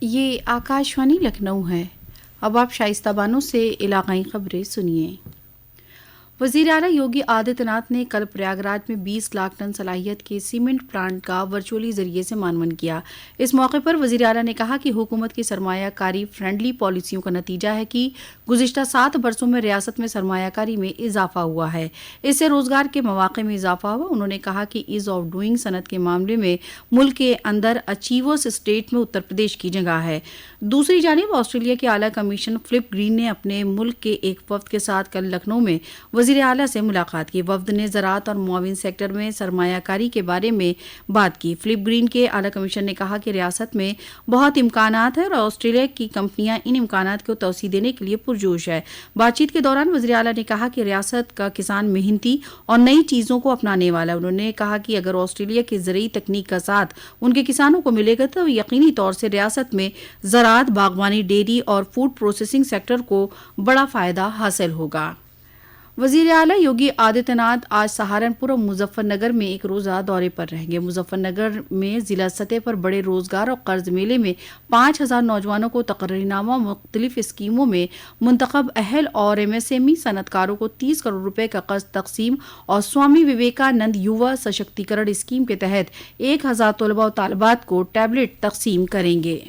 یہ آکاشوانی لکھنؤ ہے۔ اب آپ شائستہ بانو سے علاقائی خبریں سنیے۔ وزیر اعلیٰ یوگی آدتیہ ناتھ نے کل پریاگ راج میں 20 لاکھ ٹن صلاحیت کے سیمنٹ پلانٹ کا ورچوئلی ذریعے سے معنون کیا۔ اس موقع پر وزیر اعلیٰ نے کہا کہ حکومت کی سرمایہ کاری فرینڈلی پالیسیوں کا نتیجہ ہے کہ گزشتہ 7 برسوں میں ریاست میں سرمایہ کاری میں اضافہ ہوا ہے۔ اس سے روزگار کے مواقع میں اضافہ ہوا۔ انہوں نے کہا کہ ایز آف ڈوئنگ صنعت کے معاملے میں ملک کے اندر اچیورس اسٹیٹ میں اتر پردیش کی جگہ ہے۔ دوسری جانب آسٹریلیا کے اعلیٰ کمیشن فلپ گرین نے اپنے ملک کے ایک وفد کے ساتھ کل لکھنؤ میں وزیر اعلیٰ سے ملاقات کی۔ وفد نے زراعت اور معاون سیکٹر میں سرمایہ کاری کے بارے میں بات کی۔ فلپ گرین کے اعلیٰ کمیشن نے کہا کہ ریاست میں بہت امکانات ہیں اور آسٹریلیا کی کمپنیاں ان امکانات کو توسیع دینے کے لیے پرجوش ہے۔ بات چیت کے دوران وزیر اعلیٰ نے کہا کہ ریاست کا کسان محنتی اور نئی چیزوں کو اپنانے والا ہے۔ انہوں نے کہا کہ اگر آسٹریلیا کی زرعی تکنیک کا ساتھ ان کے کسانوں کو ملے گا تو یقینی طور سے ریاست میں زراعت، باغبانی، ڈیری اور فوڈ پروسیسنگ سیکٹر کو بڑا فائدہ حاصل ہوگا۔ وزیر اعلیٰ یوگی آدتیہ ناتھ آج سہارنپور اور مظفر نگر میں ایک روزہ دورے پر رہیں گے۔ مظفر نگر میں ضلع سطح پر بڑے روزگار اور قرض میلے میں 5000 نوجوانوں کو تقرری نامہ مختلف اسکیموں میں منتخب اہل اور MSME صنعت کاروں کو 30 کروڑ روپے کا قرض تقسیم اور سوامی وویکانند یووا سشکتیکرن اسکیم کے تحت 1000 طلباء و طالبات کو ٹیبلٹ تقسیم کریں گے۔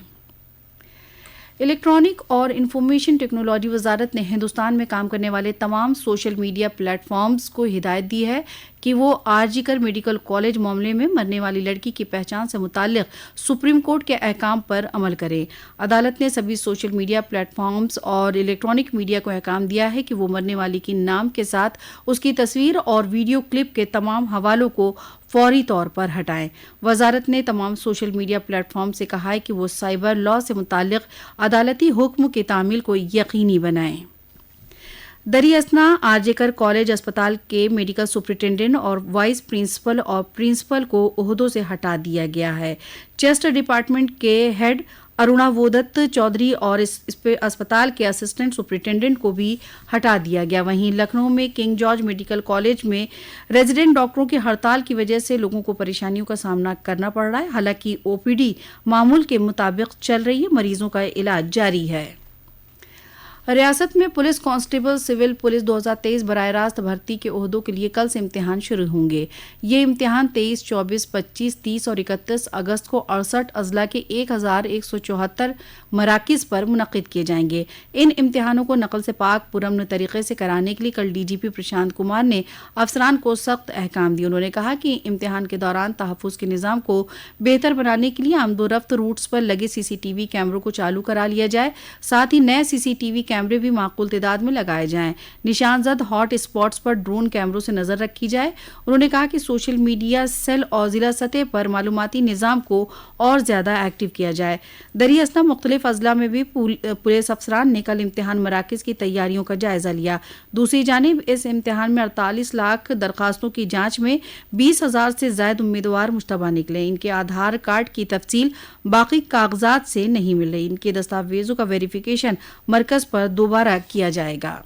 الیکٹرانک اور انفارمیشن ٹیکنالوجی وزارت نے ہندوستان میں کام کرنے والے تمام سوشل میڈیا پلیٹ فارمز کو ہدایت دی ہے کہ وہ RG کر میڈیکل کالج معاملے میں مرنے والی لڑکی کی پہچان سے متعلق سپریم کورٹ کے احکام پر عمل کریں۔ عدالت نے سبھی سوشل میڈیا پلیٹ فارمز اور الیکٹرانک میڈیا کو احکام دیا ہے کہ وہ مرنے والی کے نام کے ساتھ اس کی تصویر اور ویڈیو کلپ کے تمام حوالوں کو فوری طور پر ہٹائیں۔ وزارت نے تمام سوشل میڈیا پلیٹ فارم سے کہا ہے کہ وہ سائبر لا سے متعلق عدالتی حکم کی تعمیل کو یقینی بنائیں۔ دریں اثنا RG کر کالج اسپتال کے میڈیکل سپرنٹینڈنٹ اور وائس پرنسپل اور پرنسپل کو عہدوں سے ہٹا دیا گیا ہے۔ چیسٹ ڈپارٹمنٹ کے ہیڈ ارونا وودت چودھری اور اسپتال کے اسسٹنٹ سپرنٹینڈنٹ کو بھی ہٹا دیا گیا۔ وہیں لکھنؤ میں کنگ جارج میڈیکل کالج میں ریزیڈنٹ ڈاکٹروں کی ہڑتال کی وجہ سے لوگوں کو پریشانیوں کا سامنا کرنا پڑ رہا ہے۔ حالانکہ OPD معمول کے مطابق چل رہی ہے، مریضوں کا علاج جاری ہے۔ ریاست میں پولیس کانسٹیبل سول پولیس 2023 براہ راست بھرتی کے عہدوں کے لیے کل سے امتحان شروع ہوں گے۔ یہ امتحان 23، 24، 25، 30 اور 31 اگست کو 68 اضلاع کے 1174 مراکز پر منعقد کیے جائیں گے۔ ان امتحانوں کو نقل سے پاک پرامن طریقے سے کرانے کے لیے کل DGP پرشانت کمار نے افسران کو سخت احکام دیے۔ انہوں نے کہا کہ امتحان کے دوران تحفظ کے نظام کو بہتر بنانے کے لیے آمد و رفت روٹس پر لگے CCTV کیمروں کو چالو کرا لیا جائے، ساتھ ہی نئے CCTV کیمرے بھی معقول تعداد میں لگائے جائیں۔ نشان زد ہاٹ اسپاٹس پر ڈرون کیمروں سے نظر رکھی جائے۔ انہوں نے کہا کہ سوشل میڈیا سیل اور ضلع سطح پر معلوماتی نظام کو اور زیادہ ایکٹیو کیا جائے۔ دریں اثنا مختلف اضلاع میں بھی پولیس افسران نے کل امتحان مراکز کی تیاریوں کا جائزہ لیا۔ دوسری جانب اس امتحان میں 48 لاکھ درخواستوں کی جانچ میں 20,000 سے زائد امیدوار مشتبہ نکلے۔ ان کے آدھار کارڈ کی تفصیل باقی کاغذات سے نہیں مل رہی۔ ان کے دستاویزوں کا ویریفیکیشن مرکز پر دوبارہ کیا جائے گا۔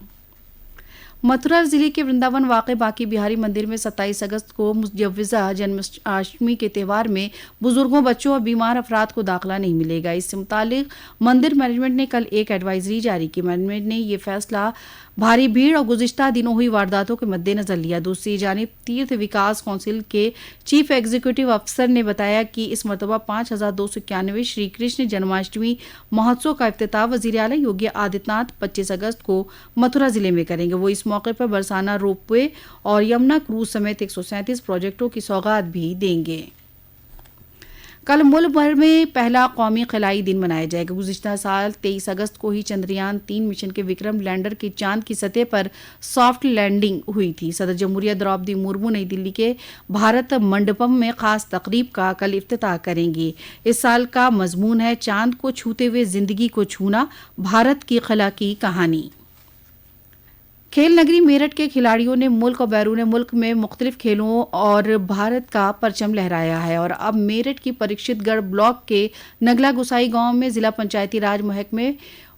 متھرا ضلع کے ورنداون واقع باقی بہاری مندر میں 27 اگست کو مجوزہ جنم اشٹمی کے تہوار میں بزرگوں، بچوں اور بیمار افراد کو داخلہ نہیں ملے گا۔ اس سے متعلق مندر مینجمنٹ نے کل ایک ایڈوائزری جاری کی۔ مینجمنٹ نے یہ فیصلہ بھاری بھیڑ اور گزشتہ دنوں ہوئی وارداتوں کے مد نظر لیا۔ دوسری جانب تیرتھ وکاس کونسل کے چیف ایگزیکٹو افسر نے بتایا کہ اس مرتبہ 5291 شری کرشن جنماشٹمی مہوتسو کا افتتاح وزیر اعلیٰ یوگی آدتیہ ناتھ 25 اگست کو متھرا ضلع میں کریں گے۔ وہ اس موقع پر برسانہ روپ وے اور یمنا کروز سمیت 137 پروجیکٹوں کی سوغات بھی دیں گے۔ کل ملک بھر میں پہلا قومی خلائی دن منایا جائے گا۔ گزشتہ سال 23 اگست کو ہی چندریان 3 مشن کے وکرم لینڈر کی چاند کی سطح پر سافٹ لینڈنگ ہوئی تھی۔ صدر جمہوریہ دروپدی مرمو نئی دلی کے بھارت منڈپم میں خاص تقریب کا کل افتتاح کریں گی۔ اس سال کا مضمون ہے چاند کو چھوتے ہوئے زندگی کو چھونا، بھارت کی خلا کی کہانی۔ کھیل نگری میرٹھ کے کھلاڑیوں نے ملک اور بیرون ملک میں مختلف کھیلوں اور بھارت کا پرچم لہرایا ہے اور اب میرٹھ کی پریکشت گڑھ بلاک کے نگلا گسائی گاؤں میں ضلع پنچایتی راج محکمے